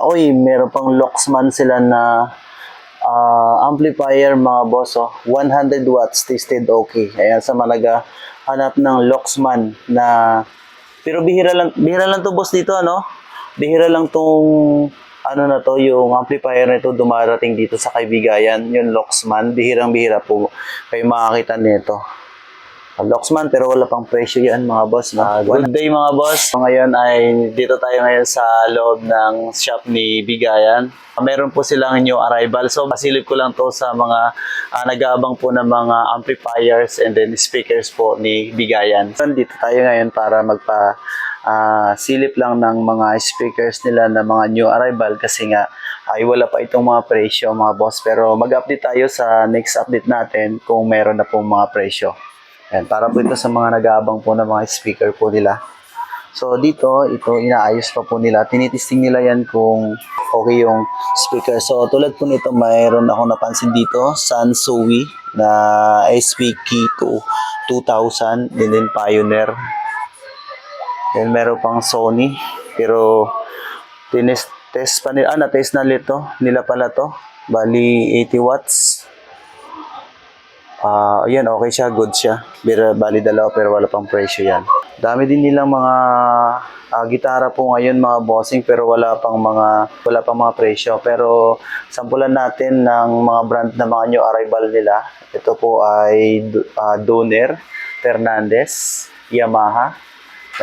Uy, meron pang Luxman sila na amplifier mga boss. Oh. 100 watts, tested okay. Ayan, sa malaga, hanap ng Luxman na... Pero bihira lang to boss dito, ano? Bihira lang tong ano na to, yung amplifier na ito dumarating dito sa Kaybigayan, yung Luxman. Bihirang-bihira po kayo makakita nito. Luxman, pero wala pang presyo yan mga boss. No? Good day mga boss. Ngayon ay dito tayo ngayon sa loob ng shop ni Bigayan. Meron po silang new arrival. So masilip ko lang to sa mga nag-aabang po ng mga amplifiers and then speakers po ni Bigayan. Dito tayo ngayon para silip lang ng mga speakers nila na mga new arrival kasi nga ay wala pa itong mga presyo mga boss. Pero mag-update tayo sa next update natin kung meron na pong mga presyo. Ayan, para po ito sa mga nag-aabang po ng mga speaker po nila. So dito, ito inaayos pa po nila. Tinitisting nila yan kung okay yung speaker. So tulad po nito, mayroon akong napansin dito, Sansui na SPK 2000, and then Pioneer. Then meron pang Sony, pero test pa nila, na-test na nila pala to. Bali 80 watts. Yan, okay siya, good siya. Bali dalawa pero wala pang presyo yan. Dami din nilang mga gitara po ngayon mga bossing pero wala pang mga presyo. Pero sampulan natin ng mga brand na mga new arrival nila. Ito po ay Doner, Fernandez, Yamaha.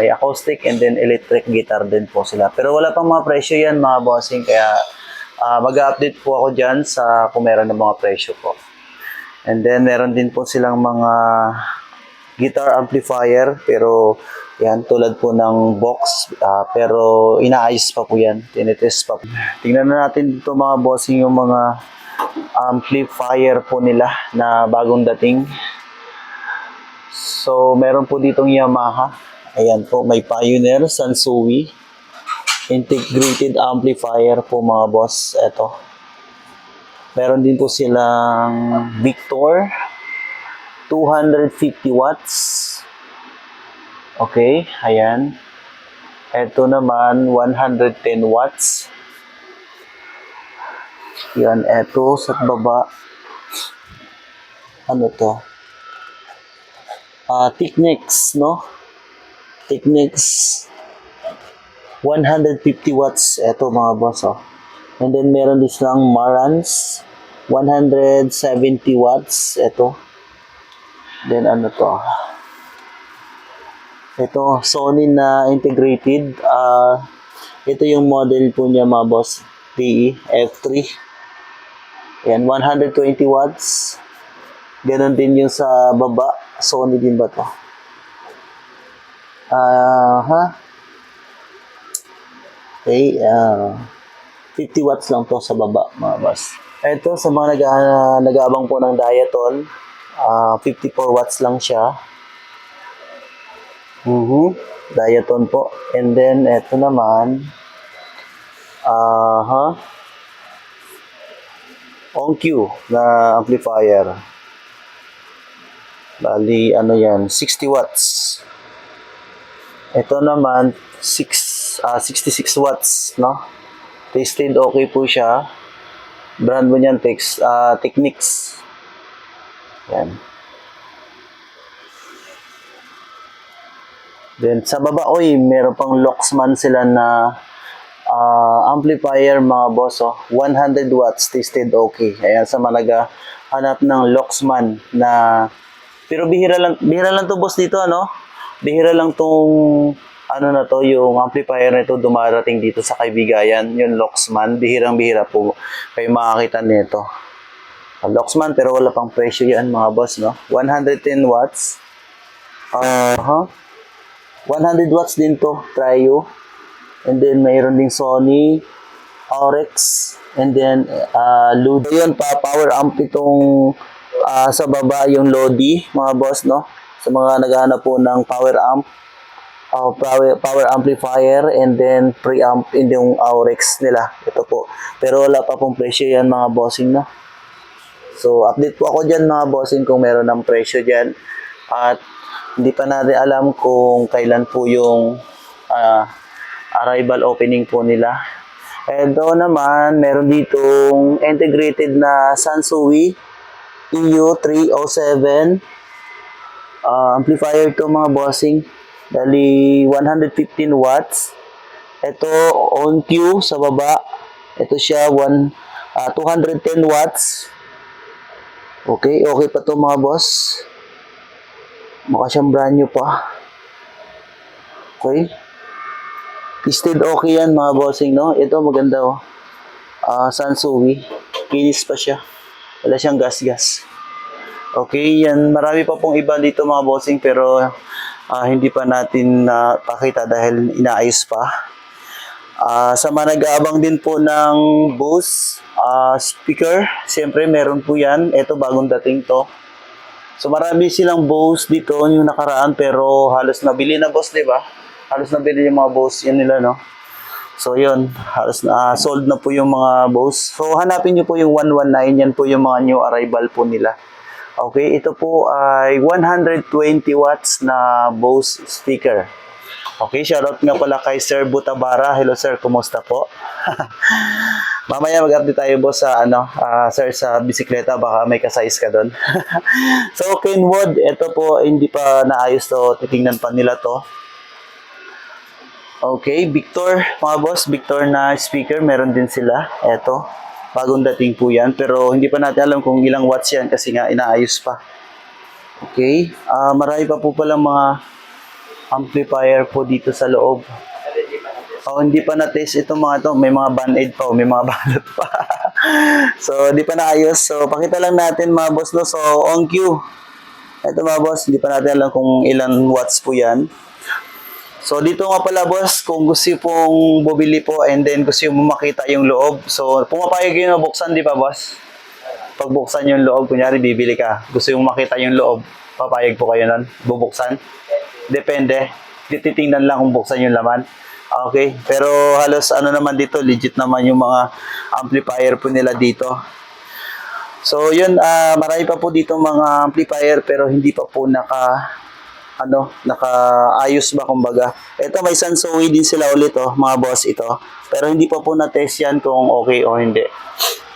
May acoustic and then electric guitar din po sila. Pero wala pang mga presyo yan mga bossing kaya mag-update po ako dyan sa kung meron ng mga presyo po. And then, meron din po silang mga guitar amplifier. Pero, yan, tulad po ng box. Pero, inaayos pa po yan. Tinitest pa po. Tingnan na natin dito mga bossing yung mga amplifier po nila na bagong dating. So, meron po ditong Yamaha. Ayan po, may Pioneer, Sansui. Integrated amplifier po mga boss. Ito. Meron din po silang Victor 250 watts. Okay, ayan. Ito naman 110 watts. Yan, ito sa baba. Ano to? Technics, no? Technics 150 watts. Ito mga boss, oh. And then meron din silang Marantz 170 watts. Ito. Then ano to? Ito, Sony na integrated. Ito yung model po niya mga boss. PE F3. Yan, 120 watts. Ganon din yung sa baba. Sony din ba to? Okay, 50 watts lang to sa baba mga boss. Ito sa mga nag-aabang po ng Diaton, 54 watts lang siya. Diaton po. And then ito naman, OnQ na amplifier. Bali ano yan, 60 watts. Ito naman 66 watts, no? Tested okay po siya. Brand mo niyan, Technics. Yan. Then sa baba, meron pang Luxman sila na amplifier mga boss. 100 watts, tested okay. Ayan, sa malaga, hanap ng Luxman na... Pero bihira lang to boss dito, ano? Bihira lang tong yung amplifier na ito dumarating dito sa Kaybigayan, yung Luxman. Bihirang-bihira po kayo makakita nito. Luxman, pero wala pang presyo yan mga boss, no? 110 watts. 100 watts din to, Trio. And then mayroon ding Sony, Aurex, and then Ludi. Yun, power amp itong sa baba yung Lodi, mga boss, no? Sa mga naghahanap po ng power amp. Power amplifier and then preamp in yung Aurex nila. Ito po. Pero wala pa pong presyo yan mga bossing, no? So update po ako dyan mga bossing kung meron ng presyo dyan. At hindi pa natin alam kung kailan po yung arrival opening po nila. Ito naman, meron ditong integrated na Sansui EU307 amplifier to mga bossing. Dali 115 watts. Ito on cue sa baba. Ito siya 210 watts. Okay, okay pa to mga boss. Mukha siyang brand new pa. Okay. Tested okay yan mga bossing, no? Ito maganda oh. Sansui. Kinis pa siya. Wala siyang gas-gas. Okay, yan. Marami pa pong iba dito mga bossing pero hindi pa natin pakita dahil inaayos pa. Sa mga nag-aabang din po ng Bose speaker, siyempre meron po yan. Ito bagong dating to. So marami silang Bose dito yung nakaraan pero halos nabili na boss, di ba? Halos nabili yung mga Bose yan nila, no? So yun, halos na sold na po yung mga Bose. So hanapin niyo po yung 119, yan po yung mga new arrival po nila. Okay, ito po ay 120 watts na Bose speaker. Okay, shoutout nga pala kay Sir Butabara. Hello sir, kumusta po? Mamaya mag-update tayo boss sa sir sa bisikleta, baka may kasayis ka doon. So Kenwood, ito po hindi pa naayos to, titingnan pa nila to. Okay, Victor, mga boss, Victor na speaker, meron din sila. Ito, bagong dating po yan, pero hindi pa natin alam kung ilang watts yan kasi nga inaayos pa. Okay, marami pa po palang mga amplifier po dito sa loob. Hindi pa na-test itong mga to. May mga band-aid pa, may mga balot pa. So, hindi pa naayos. So, pakita lang natin mga boss, no? So, on cue. Ito mga boss, hindi pa natin alam kung ilan watts po yan. So, dito nga pala boss, kung gusto pong bumili po and then gusto mo makita yung loob. So, pumapayag yun na buksan, di ba boss? Pag buksan yung loob, kunyari bibili ka, gusto yung makita yung loob, papayag po kayo nun? Bubuksan? Depende. Titingnan lang kung buksan yung laman. Okay. Pero halos naman dito, legit naman yung mga amplifier po nila dito. So yun, marami pa po dito mga amplifier pero hindi pa po nakaayos ba kumbaga. Ito may Sansui din sila ulit mga boss ito. Pero hindi pa po na-test yan kung okay o hindi.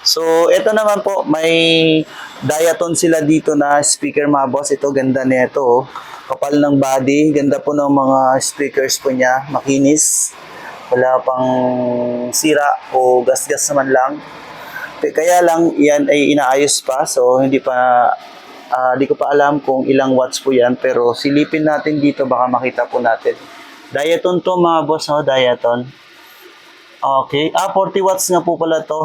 So ito naman po, may Diaton sila dito na speaker mga boss. Ito ganda nito. Kapal ng body, ganda po ng mga speakers po niya, makinis. Wala pang sira o gas-gas naman lang. Kaya lang yan ay inaayos pa, so hindi ko pa alam kung ilang watts po yan, pero silipin natin dito baka makita po natin. Diaton to mga boss, Diaton. Okay, 40 watts nga po pala to.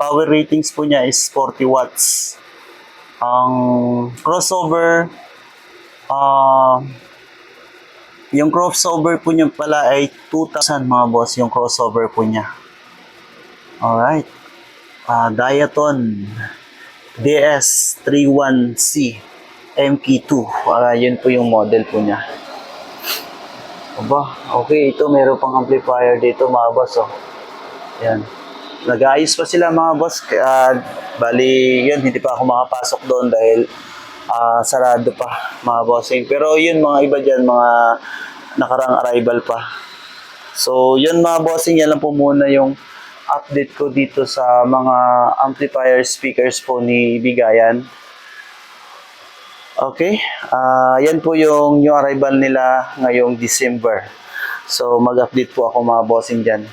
Power ratings po niya is 40 watts. Ang crossover yung crossover po niya pala ay 2,000 mga boss, yung crossover po niya. Alright. Diaton DS31C MK2. Yun po yung model po niya. Aba, okay. Ito, meron pang amplifier dito mga boss. Yan. Nag-aayos pa sila mga boss. Bali, yun, hindi pa ako makapasok doon dahil sarado pa mga bossing. Pero yun mga iba dyan, mga nakarang arrival pa. So yun mga bossing, yan lang po muna yung update ko dito sa mga amplifier speakers po ni Bigayan. Okay, yan po yung new arrival nila ngayong December. So mag-update po ako mga bossing dyan.